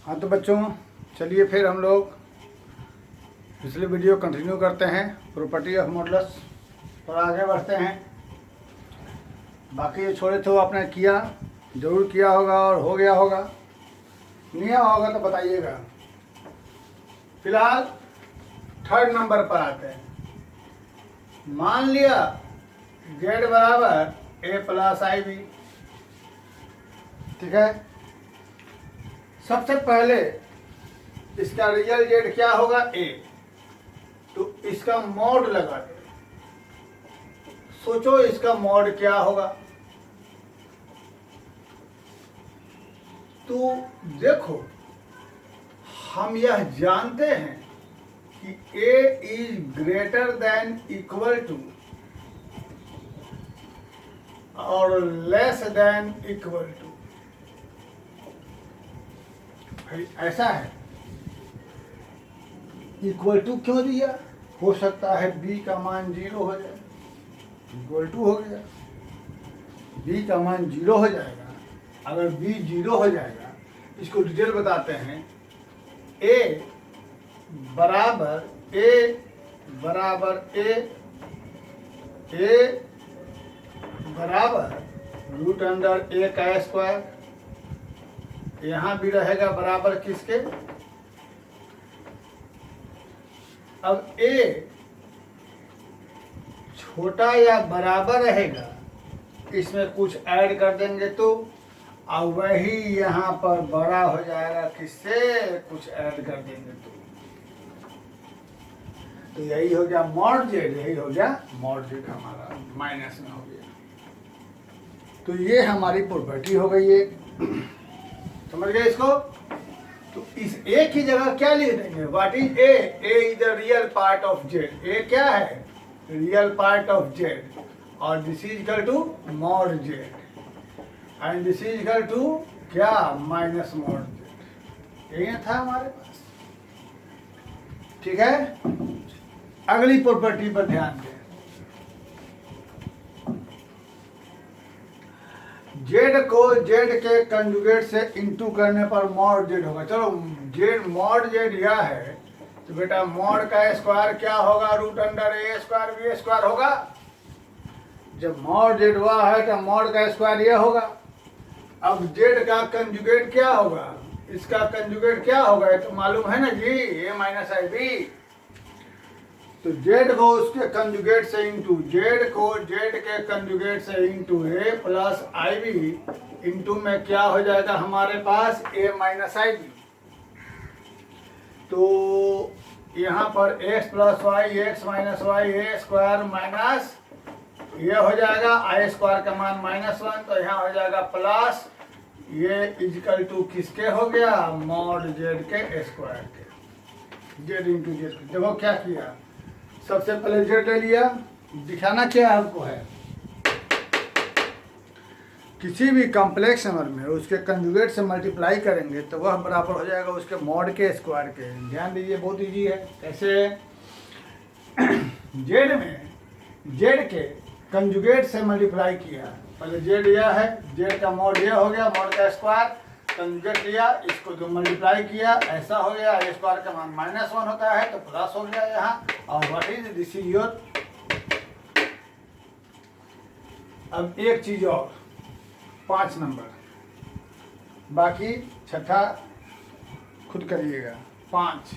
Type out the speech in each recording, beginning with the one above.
हाँ तो बच्चों, चलिए फिर हम लोग पिछले वीडियो कंटिन्यू करते हैं। प्रॉपर्टी ऑफ मॉडुलस पर आगे बढ़ते हैं। बाकी जो छोड़े थे वो आपने किया, जरूर किया होगा और हो गया होगा। नहीं होगा तो बताइएगा। फिलहाल थर्ड नंबर पर आते हैं। मान लिया z बराबर a प्लस आई बी। ठीक है, सबसे पहले इसका रियल z क्या होगा? a। तो इसका मॉड लगा दे। सोचो इसका मॉड क्या होगा। तो देखो, हम यह जानते हैं कि a is greater than equal to और लेस देन इक्वल टू। भाई ऐसा है, इक्वल टू क्यों दिया? हो सकता है b का मान 0 हो जाए। इक्वल टू हो गया, b का मान 0 हो जाएगा। अगर b 0 हो जाएगा, इसको डिटेल बताते हैं। a बराबर a बराबर रूट अंडर a का स्क्वायर। यहाँ भी रहेगा बराबर किसके? अब a छोटा या बराबर रहेगा, इसमें कुछ ऐड कर देंगे तो, और वही यहाँ पर बड़ा हो जाएगा किससे? कुछ ऐड कर देंगे तो यही हो गया मॉड जेड। यही हो गया मॉड जेड, हमारा माइनस में हो गया। तो ये हमारी प्रॉपर्टी हो गई एक। समझ गए इसको? तो इस ए की जगह क्या लिख देंगे? What is A? A is the real part of Z. A क्या है? Real part of Z. और this is equal to mod Z and this is equal to क्या? Minus mod Z. यही था हमारे पास। ठीक है, अगली प्रॉपर्टी पर ध्यान दें। जेड को जेड के कंजुगेट से इंटू करने पर मॉड जेड होगा। चलो, जेड मॉड जेड यह है तो बेटा मॉड का स्क्वायर क्या होगा? रूट अंडर ए स्क्वायर बी स्क्वायर होगा। जब मॉड जेड हुआ है तो मॉड का स्क्वायर यह होगा। अब जेड का कंजुगेट क्या होगा? इसका कंजुगेट क्या होगा? ये तो मालूम है ना जी, ए माइनस आई बी। तो जेड को उसके कंजुगेट से इंटू, जेड को जेड के कंजुगेट से into A plus I B into में क्या हो जाएगा हमारे पास? ए माइनस आई बी। तो यहाँ पर x plus Y X minus Y A square minus ये हो जाएगा आई स्क्वायर का मान -1, तो यहाँ हो जाएगा प्लस ये इजिकल टू किसके हो गया? मॉड जेड के स्क्वायर के। Z into Z. देखो क्या किया, सबसे पहले जेड ले लिया। दिखाना क्या हमको है, किसी भी कॉम्प्लेक्स नंबर में उसके कंजुगेट से मल्टीप्लाई करेंगे तो वह बराबर हो जाएगा उसके मॉड के स्क्वायर के। ध्यान दीजिए, बहुत इजी है। कैसे? जेड में जेड के कंजुगेट से मल्टीप्लाई किया। पहले जेड यह है, जेड का मॉड यह हो गया, मॉड का स्क्वायर कंजुगेट लिया, इसको जो मल्टीप्लाई किया ऐसा हो गया। ए स्क्वायर का मान -1 होता है तो प्लस हो गया यहाँ। और what is this is your. अब एक चीज और, 5 नंबर, बाकी छठा खुद करिएगा। 5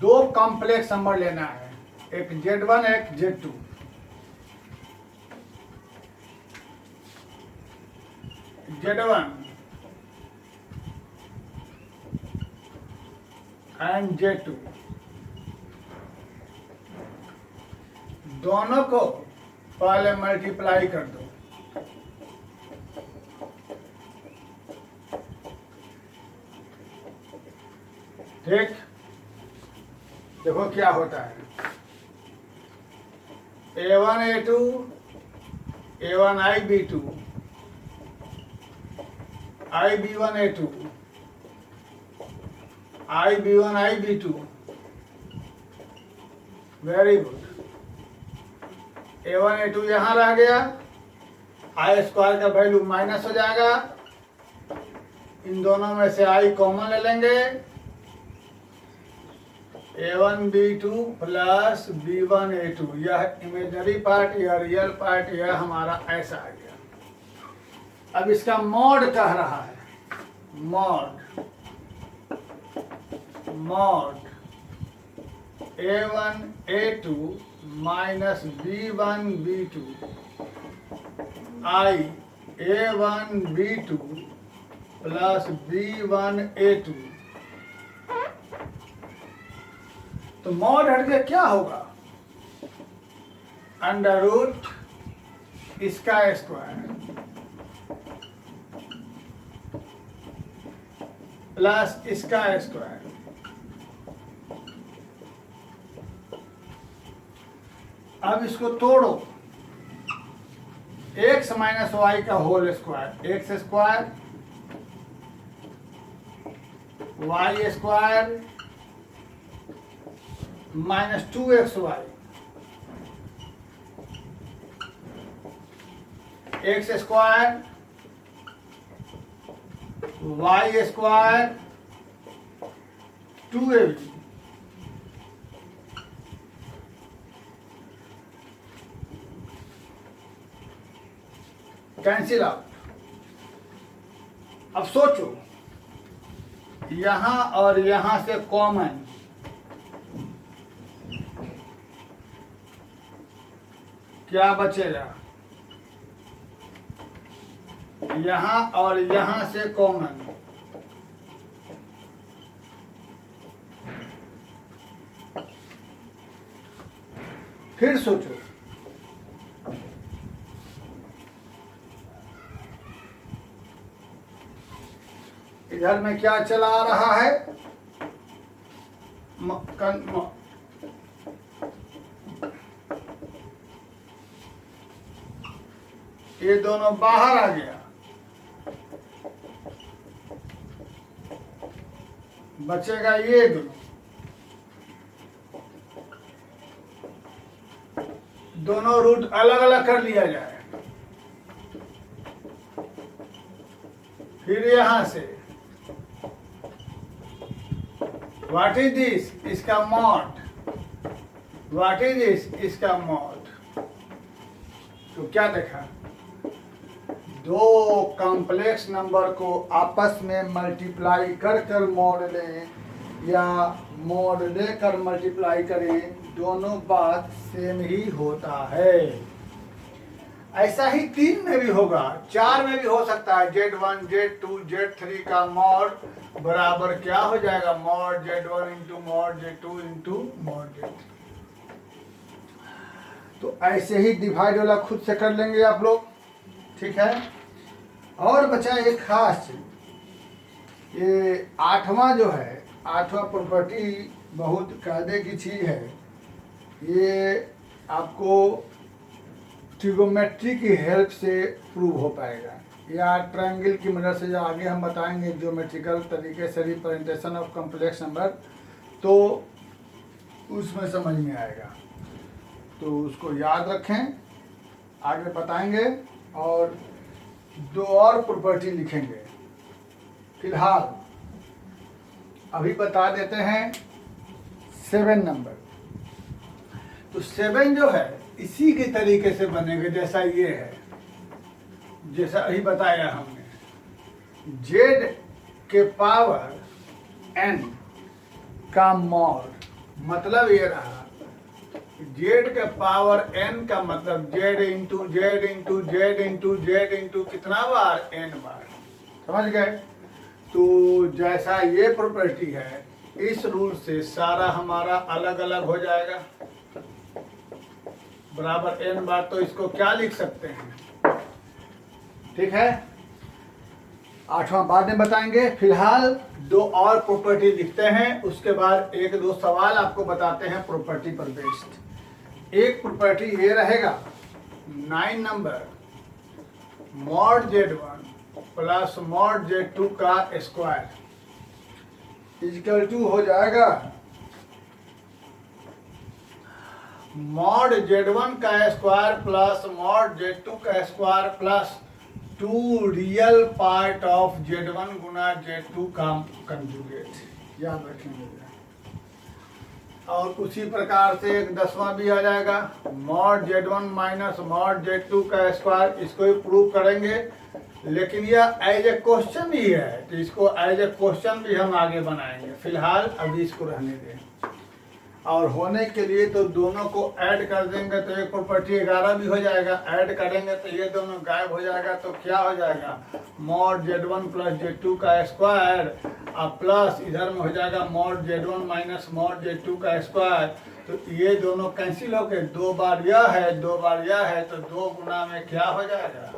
दो कॉम्प्लेक्स नंबर लेना है, एक Z1 एक Z2। Z1 एंड Z2 दोनों को पहले मल्टीप्लाई कर दो। ठीक, देखो क्या होता है। A1 A2 A1 IB2 IB1 A2 IB1 IB2। Very good. A1 A2 यहाँ रह गया, आई स्क्वायर का वैल्यू माइनस हो जाएगा, इन दोनों में से आई कॉमन ले लेंगे, a1b2 प्लस b1a2, यह इमेजनरी पार्ट, यह रियल पार्ट, यह हमारा ऐसा आ गया। अब इसका मॉड कह रहा है, मॉड a1a2 माइनस b1b2 आई a1b2 प्लस b1a2। तो मॉड हट के क्या होगा, अंडर रूट इसका स्क्वायर प्लस इसका स्क्वायर। अब इसको तोड़ो, एक्स माइनस वाई का whole square, X square Y square minus 2xy, X square Y square 2ab, cancel out. अब सोचो, यहां और यहां से कॉमन, क्या बचेगा, यहां और यहां से कॉमन, फिर सोचो, इधर में क्या चला आ रहा है, ये दोनों बाहर आ गया, बचेगा ये दोनों रूट अलग अलग कर लिया जाए। फिर यहां से व्हाट इज दिस, इसका मॉड, व्हाट इज दिस, इसका मॉड। तो क्या देखा, दो कॉम्प्लेक्स नंबर को आपस में मल्टीप्लाई कर कर मॉड लें या मॉड लेकर मल्टीप्लाई करें, दोनों बात सेम ही होता है। ऐसा ही 3 में भी होगा, 4 में भी हो सकता है। Z1 Z2 Z3 का मॉड बराबर क्या हो जाएगा, mod Z1 into mod Z2 into mod Z3। तो ऐसे ही डिवाइड वाला खुद से कर लेंगे आप लोग, ठीक है। और बचा एक खास चीज, ये 8वां जो है, 8वां प्रॉपर्टी बहुत कायदे की चीज है। ये आपको ट्रिगोमेट्री की हेल्प से प्रूव हो पाएगा, या ट्रायंगल की मदद से, जो आगे हम बताएंगे ज्योमेट्रिकल तरीके से रिप्रेजेंटेशन ऑफ कॉम्प्लेक्स नंबर, तो उसमें समझ में आएगा। तो उसको याद रखें, आगे बताएंगे। और 2 और प्रॉपर्टी लिखेंगे। फिलहाल अभी बता देते हैं 7 नंबर। तो 7 जो है इसी के तरीके से बनेगा जैसा ये है, जैसा अभी बताया हमने। z के पावर n का मॉड, मतलब ये रहा, z के पावर n का मतलब z into Z into Z into Z into कितना बार, n बार। समझ गए। तो जैसा ये प्रॉपर्टी है, इस रूल से सारा हमारा अलग अलग हो जाएगा, बराबर n बार। तो इसको क्या लिख सकते हैं, ठीक है। 8वां बाद में बताएंगे। फिलहाल 2 और प्रॉपर्टी लिखते हैं, उसके बाद 1-2 सवाल आपको बताते हैं प्रॉपर्टी पर बेस्ड। एक प्रॉपर्टी ये रहेगा 9 number, mod Z1 plus mod Z2 का स्क्वायर इक्वल टू हो जाएगा मॉड Z1 का स्क्वायर प्लस मॉड Z2 का square plus 2 real part of Z1 Guna Z2 का कंजुगेट, याद रखेंगे। और उसी प्रकार से एक 10वां भी आ जाएगा, mod Z1 minus mod Z2 का स्क्वायर, इसको भी प्रूव करेंगे, लेकिन यह एज ए क्वेश्चन ही है, तो इसको एज ए क्वेश्चन भी हम आगे बनाएंगे। फिलहाल अभी इसको रहने दें। और होने के लिए तो दोनों को ऐड कर देंगे तो एक प्रॉपर्टी 11 भी हो जाएगा, ऐड करेंगे तो ये दोनों गायब हो जाएगा, तो क्या हो जाएगा, मॉड Z1 प्लस Z2 का स्क्वायर और प्लस इधर में हो जाएगा mod Z1 minus mod Z2 का स्क्वायर। तो ये दोनों कैंसिल हो गए, 2 बार यह है 2 बार यह है, तो 2 गुना में क्या हो जाएगा।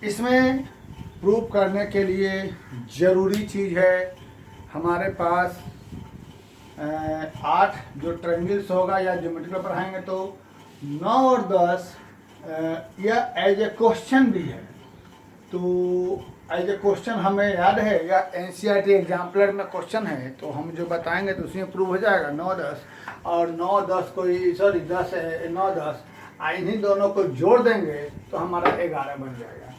इसमें प्रूफ करने के लिए जरूरी चीज़ है हमारे पास 8 जो ट्रायंगल्स होगा या ज्योमेट्री पर पढ़ाएंगे, तो 9 और 10 यह एज ए क्वेश्चन भी है। तो एज ए क्वेश्चन हमें याद है, या NCERT एग्जाम्पलर में क्वेश्चन है, तो हम जो बताएंगे तो उसमें प्रूव हो जाएगा। 9 10 और 9 10 को 10 9 10 इन्हीं दोनों को जोड़ देंगे तो हमारा 11 बन जाएगा।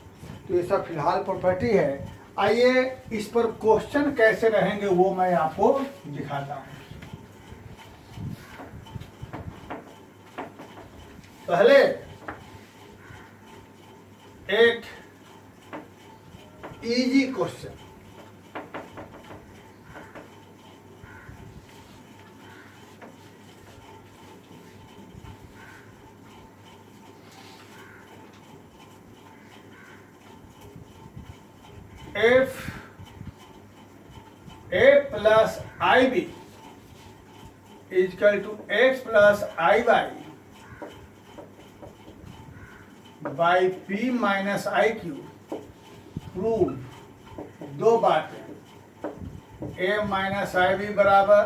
तो ये सब फिलहाल प्रॉपर्टी है। आइए इस पर क्वेश्चन कैसे रहेंगे वो मैं आपको दिखाता हूं। पहले एक easy question, if a plus ib is equal to x plus iy by p minus iq, prove दो बातें, a माइनस आई बी बराबर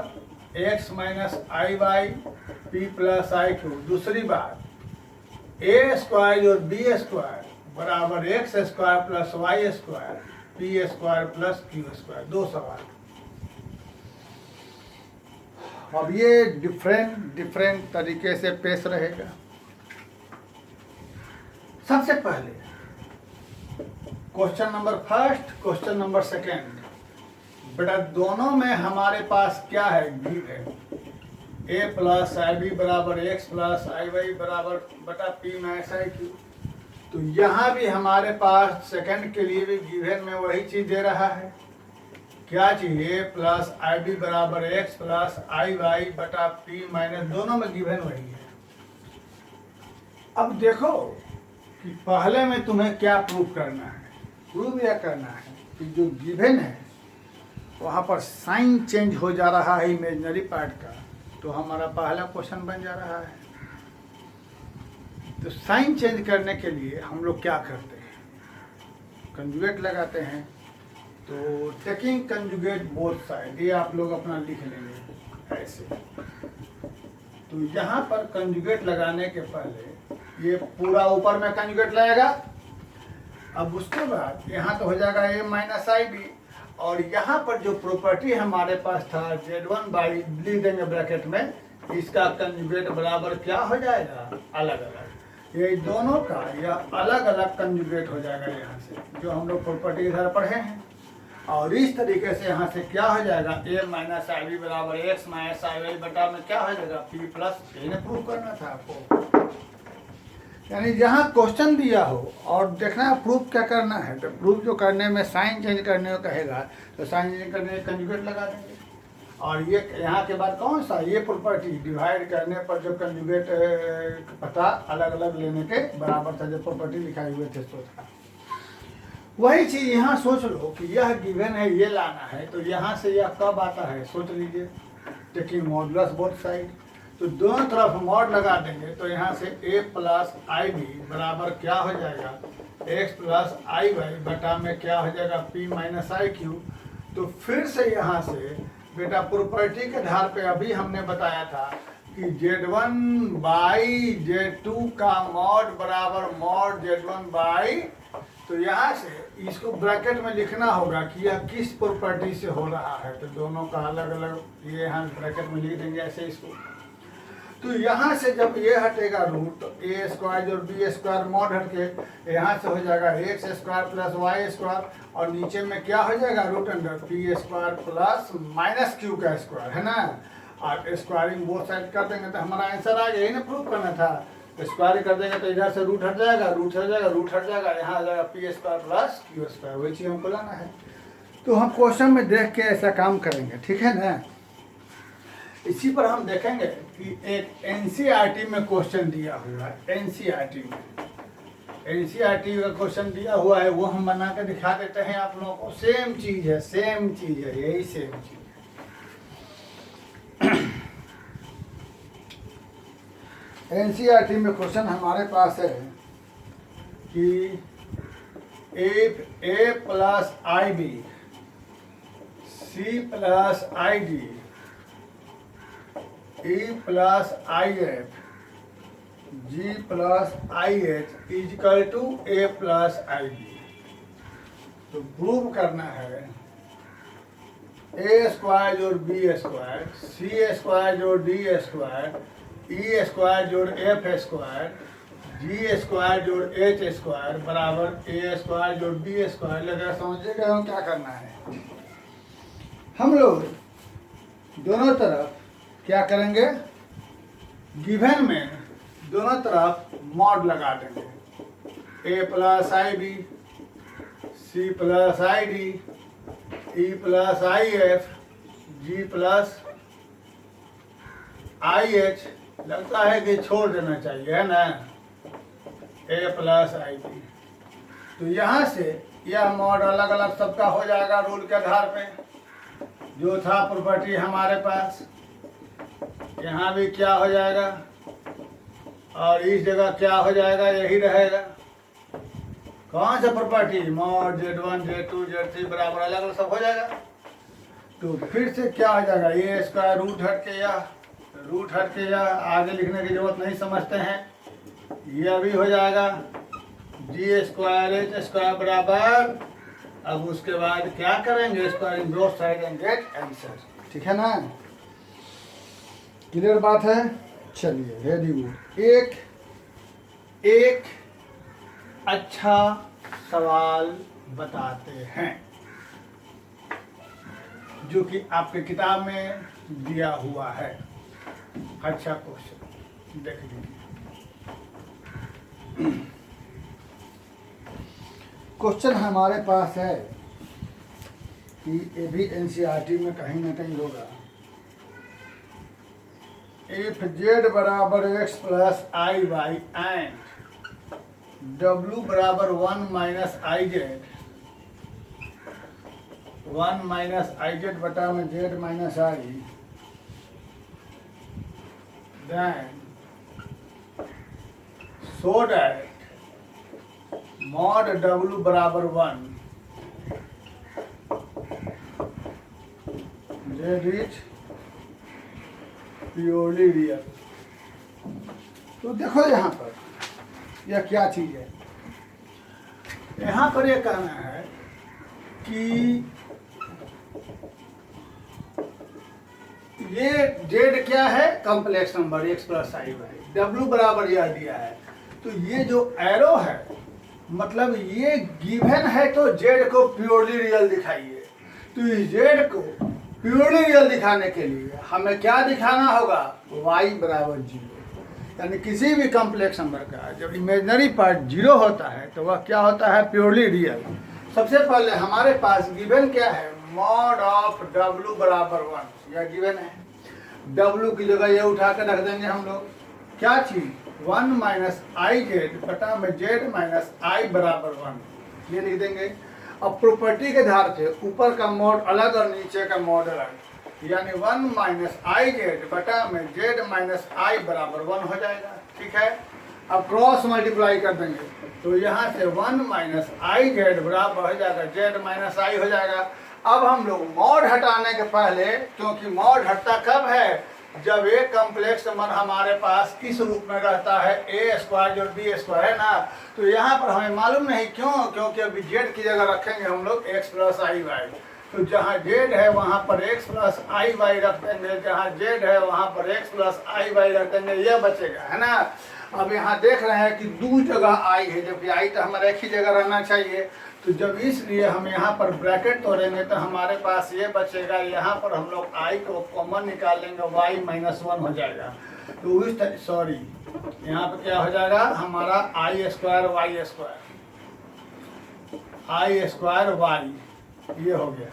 x minus I Y P plus I Q. दूसरी बात, a स्क्वायर और b square बराबर X square plus Y square P square plus Q square. 2 सवाल। अब ये डिफरेंट तरीके से पेश रहेगा। सबसे पहले question number first, question number second, बेटा दोनों में हमारे पास क्या है, गिवन है a प्लस आई बी बराबर एक्स प्लस आई वाई बराबर बटा पी माइनस आई क्यू। तो यहाँ भी हमारे पास सेकंड के लिए भी गिवन में वही चीज दे रहा है। क्या चाहिए, प्लस आई बी बराबर एक्स प्लस आई वाई बटा पी माइनस, दोनों में गिवन वही है। अब देखो कि पहले में तुम्हें क्या प्रूफ करना है। प्रूफ यह करना है कि जो गिवन है वहाँ पर साइन चेंज हो जा रहा है इमेजिनरी पार्ट का, तो हमारा पहला क्वेश्चन बन जा रहा है। तो साइन चेंज करने के लिए हम लोग क्या करते हैं, कंजुगेट लगाते हैं। तो टेकिंग कंजुगेट बोथ साइड, ये आप लोग अपना लिख लेंगे ऐसे। तो यहाँ पर कंजुगेट लगाने के पहले ये पूरा ऊपर में कंजुगेट लगेगा। अब उसके बाद यहाँ तो हो जाएगा a माइनस आई बी, और यहाँ पर जो प्रॉपर्टी हमारे पास था Z1 बाई, लिख देंगे ब्रैकेट में, इसका कंजुगेट बराबर क्या हो जाएगा, अलग अलग। ये दोनों का यह अलग अलग कंजुगेट हो जाएगा यहाँ से, जो हम लोग प्रॉपर्टी इधर पढ़े हैं। और इस तरीके से यहाँ से क्या हो जाएगा, a माइनस आई बी बराबर एक्स माइनस आई वाई बटा में क्या हो जाएगा p प्लस, इन्हें प्रूव करना था आपको। यानी जहाँ क्वेश्चन दिया हो और देखना है प्रूफ क्या करना है, तो प्रूफ जो करने में साइन चेंज करने को कहेगा तो साइन चेंज करने में कंजुगेट लगा देंगे। और ये यहाँ के बाद कौन सा, ये प्रॉपर्टी डिवाइड करने पर जो कंजुगेट पता अलग अलग लेने के बराबर था, जो प्रॉपर्टी लिखाए हुए थे सो था। वही चीज़ यहाँ सोच लो कि यह गिवन है, ये लाना है, तो यहाँ से यह कब आता है सोच लीजिए, टेकिंग मॉडुलस बोथ साइड। तो दोनों तरफ मॉड लगा देंगे तो यहाँ से a प्लस आई बी बराबर क्या हो जाएगा, x प्लस आई वाई बटा में क्या हो जाएगा p माइनस आई क्यू। तो फिर से यहाँ से बेटा प्रॉपर्टी के आधार पे अभी हमने बताया था कि Z1 बाई Z2 का मॉड बराबर मॉड Z1 बाई तो यहाँ से इसको ब्रैकेट में लिखना होगा कि यह किस प्रॉपर्टी से हो रहा है। तो दोनों का अलग अलग ये यहाँ ब्रैकेट में लिख देंगे ऐसे इसको। तो यहाँ से जब ये हटेगा रूट, तो ए स्क्वायर और बी स्क्वायर मॉड हट के यहाँ से हो जाएगा X square plus Y square, और नीचे में क्या हो जाएगा root under P square plus minus Q का स्क्वायर, है ना। और स्क्वायरिंग बोथ साइड कर देंगे तो हमारा आंसर आ गया। यही ना प्रूव करना था। स्क्वायर कर देंगे तो इधर से रूट हट जाएगा, रूट हट जाएगा, रूट हट जाएगा, यहाँ आ जाएगा P square plus Q square. वही चीज़ हमको लाना है। तो हम क्वेश्चन में देख के ऐसा काम करेंगे, ठीक है ना। इसी पर हम देखेंगे कि एक एनसीईआरटी में क्वेश्चन दिया हुआ है। एनसीईआरटी का क्वेश्चन दिया हुआ है, वो हम बना के दिखा देते हैं आप लोगों को। सेम चीज है, यही सेम चीज है। एनसीईआरटी में क्वेश्चन हमारे पास है कि A plus I B C plus I D E plus I F G plus I H equal to A plus I B. तो प्रूव करना है ए स्क्वायर जोड़ बी स्क्वायर सी स्क्वायर जोड़ डी स्क्वायर ई स्क्वायर जोड़ F square G square जोड़ H square बराबर A square जोड़ B square. लगा समझिएगा हम क्या करना है। हम लोग दोनों तरफ क्या करेंगे, गिवन में दोनों तरफ मॉड लगा देंगे। A plus I B C plus I D E plus I F G plus I H. लगता है कि छोड़ देना चाहिए, है ना, ए प्लस आई बी। तो यहाँ से यह मॉड अलग अलग सबका हो जाएगा रूल के आधार पे। जो था प्रॉपर्टी हमारे पास, यहाँ भी क्या हो जाएगा और इस जगह क्या हो जाएगा, यही रहेगा। कौन सा property, mod Z1 Z2 Z3 बराबर अलग अलग सब हो जाएगा। तो फिर से क्या हो जाएगा, ये इसका रूट हट के या आगे लिखने की जरूरत नहीं समझते हैं। ये अभी हो जाएगा जी स्क्वायर एच स्क्वायर बराबर। अब उसके बाद क्या करेंगे, squaring both side and get answer, ठीक है ना। क्लियर बात है। चलिए वेरी गुड। एक अच्छा सवाल बताते हैं जो कि आपके किताब में दिया हुआ है। अच्छा क्वेश्चन देख लीजिए। क्वेश्चन हमारे पास है कि ये भी एनसीईआरटी में कहीं ना कहीं होगा। इफ जेड बराबर X plus I Y and W बराबर 1 minus I Z, 1 minus I Z बटा में Z minus I, then so that mod W बराबर 1 जेड इज प्योरली रियल। तो देखो यहाँ पर यह क्या चीज है। यहाँ पर यह कहना है कि ये जेड क्या है, complex number x plus I Y, W बराबर यह दिया है। तो ये जो एरो है मतलब ये गिवन है, तो जेड को प्योरली रियल दिखाइए। तो इस जेड को प्योरली रियल दिखाने के लिए हमें क्या दिखाना होगा, y बराबर 0। यानी किसी भी कॉम्प्लेक्स नंबर का जब इमेजिनरी पार्ट 0 होता है तो वह क्या होता है, प्योरली रियल। सबसे पहले हमारे पास गिवन क्या है, मॉड ऑफ w बराबर 1, यह गिवन है। w की जगह ये उठा कर रख देंगे हम लोग। क्या चीज, 1 माइनस आई जेड बटा में जेड माइनस आई बराबर 1, ये लिख देंगे। अब प्रॉपर्टी के आधार से ऊपर का मॉड अलग और नीचे का मॉड अलग, यानी 1 माइनस आई जेड बटा में जेड माइनस आई बराबर 1 हो जाएगा, ठीक है। अब क्रॉस मल्टीप्लाई कर देंगे तो यहाँ से 1 माइनस आई जेड बराबर हो जाएगा जेड माइनस आई हो जाएगा। अब हम लोग मॉड हटाने के पहले, क्योंकि मॉड हटता कब है, जब एक कॉम्प्लेक्स नंबर हमारे पास इस रूप में रहता है ए स्क्वायर जो बी स्क्वायर है ना, तो यहाँ पर हमें मालूम नहीं क्यों, क्योंकि अभी जेड की जगह रखेंगे हम लोग एक्स प्लस आई वाई। तो जहाँ जेड है वहाँ पर एक्स प्लस आई वाई रख देंगे, जहाँ जेड है वहाँ पर एक्स प्लस आई वाई रख देंगे, यह बचेगा, है ना। अब यहाँ देख रहे हैं कि दो जगह आई है, जबकि आई तो हमारा एक ही जगह रहना चाहिए। तो जब इसलिए हम यहाँ पर ब्रैकेट तोड़ेंगे तो हमारे पास ये बचेगा, यहाँ पर हम लोग आई को कॉमन निकाल लेंगे, y माइनस 1 हो जाएगा। तो इस सॉरी यहाँ पर क्या हो जाएगा हमारा आई स्क्वायर वाई स्क्वायर, आई स्क्वायर वाई, ये हो गया।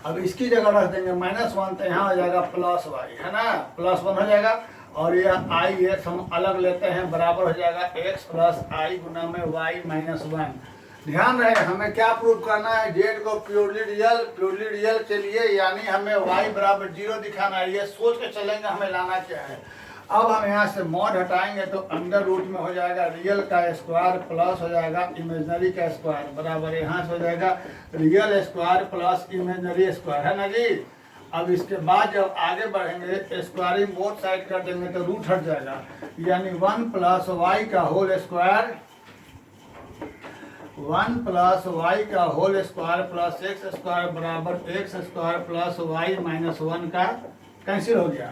अब इसकी जगह रख देंगे -1, तो यहाँ हो जाएगा प्लस वाई, है ना, +1 हो जाएगा। और यह आई एक्स हम अलग लेते हैं, बराबर हो जाएगा एक्स प्लस आई गुना में वाई माइनस 1। ध्यान रहे हमें क्या प्रूव करना है, जेड को प्योरली रियल के लिए, यानी हमें y बराबर 0 दिखाना है। ये सोच के चलेंगे हमें लाना क्या है। अब हम यहाँ से मॉड हटाएंगे तो अंडर रूट में हो जाएगा रियल का स्क्वायर प्लस हो जाएगा इमेजनरी का स्क्वायर, बराबर यहाँ से हो जाएगा real square plus imaginary square, है ना जी। अब इसके बाद जब आगे बढ़ेंगे स्क्वायरिंग बोथ साइड कर देंगे तो रूट हट जाएगा, यानी 1 प्लस वाई का होल स्क्वायर, 1 प्लस वाई का whole square plus X square बराबर X square plus Y minus 1 का कैंसिल हो गया।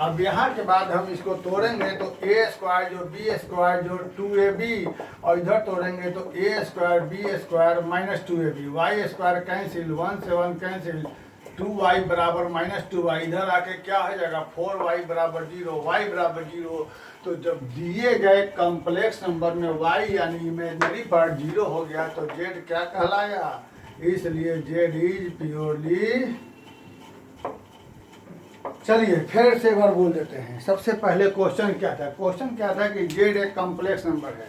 अब यहाँ के बाद हम इसको तोड़ेंगे तो ए स्क्वायर जो बी स्क्वायर जो 2ab, और इधर तोड़ेंगे तो A square B square minus 2ab, Y square cancel, 1 से 1 कैंसिल, 2y बराबर -2y, इधर आके क्या हो जाएगा 4y बराबर 0, y बराबर 0। तो जब दिए गए कॉम्प्लेक्स नंबर में y यानी इमेजनरी पार्ट 0 हो गया तो z क्या कहलाया, इसलिए z इज प्योरली। चलिए फिर से एक बार बोल देते हैं। सबसे पहले क्वेश्चन क्या था, क्वेश्चन क्या था कि z एक कॉम्प्लेक्स नंबर है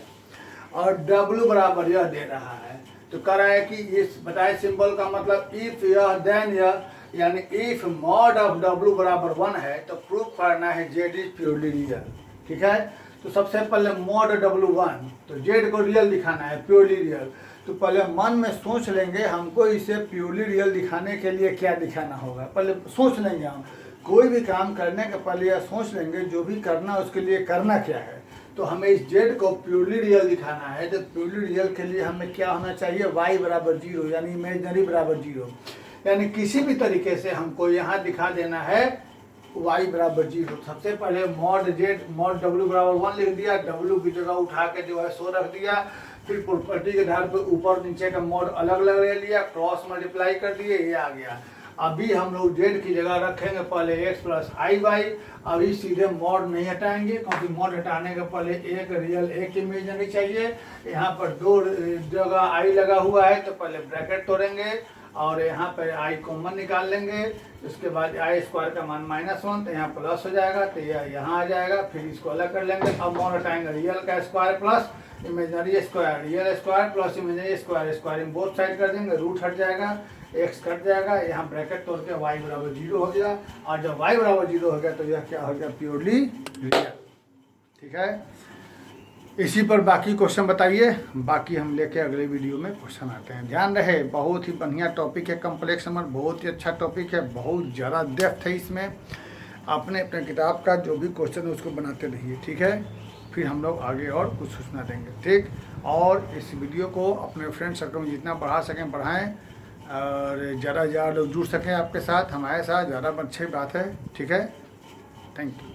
और w बराबर यह दे रहा है। तो कह रहा है कि इस बताए सिंबल का मतलब इफ यह देन यह, यानी इफ मॉड ऑफ w बराबर 1 है तो प्रूफ करना है z इज प्योरली रियल, ठीक है। तो सबसे पहले मॉड w1, तो z को रियल दिखाना है, प्योरली रियल। तो पहले मन में सोच लेंगे हमको इसे प्योरली रियल दिखाने के लिए क्या दिखाना होगा, पहले सोच लेंगे। हम कोई भी काम करने के पहले यह सोच लेंगे जो भी करना उसके लिए करना क्या है। तो हमें इस z को प्योरली रियल दिखाना है, तो प्योरली रियल के लिए हमें क्या होना चाहिए, y बराबर 0 यानी इमेजनरी बराबर 0, यानी किसी भी तरीके से हमको यहाँ दिखा देना है y बराबर 0। सबसे पहले मॉड w बराबर 1 लिख दिया, w की जगह उठा के जो है 100 रख दिया, फिर प्रॉपर्टी के आधार पर ऊपर नीचे का मॉड अलग अलग ले लिया, क्रॉस मल्टीप्लाई कर दिए, ये आ गया। अभी हम लोग z की जगह रखेंगे पहले x प्लस आई वाई। अभी सीधे मॉड नहीं हटाएंगे क्योंकि मॉड हटाने के पहले एक रियल एक इमेजनरी चाहिए। यहाँ पर 2 जगह i लगा हुआ है तो पहले ब्रैकेट तोड़ेंगे और यहाँ पर i कॉमन निकाल लेंगे। उसके बाद आई स्क्वायर का मान -1 तो यहाँ प्लस हो जाएगा, तो यह यहाँ आ जाएगा। फिर इसको अलग कर लेंगे। अब मॉड हटाएंगे रियल का square plus imaginary square, real square plus imaginary square, squaring both side कर देंगे, रूट हट जाएगा, x कट जाएगा, यहाँ ब्रैकेट तोड़ के y बराबर 0 हो गया। और जब y बराबर 0 हो गया तो यह क्या हो गया, प्योरली रियल, ठीक है। इसी पर बाकी क्वेश्चन बताइए, बाकी हम लेके अगले वीडियो में क्वेश्चन आते हैं। ध्यान रहे बहुत ही बढ़िया टॉपिक है कॉम्प्लेक्स नंबर, बहुत ही अच्छा टॉपिक है, बहुत ज़्यादा डेप्थ है इसमें। अपने अपने किताब का जो भी क्वेश्चन है उसको बनाते रहिए, ठीक है। फिर हम लोग आगे और कुछ सूचना देंगे, ठीक। और इस वीडियो को अपने फ्रेंड सर्कल में जितना बढ़ा सकें बढ़ाएं और ज़्यादा लोग जुड़ सकें आपके साथ, हमारे साथ, ज़्यादा अच्छी बात है, ठीक है। Thank you.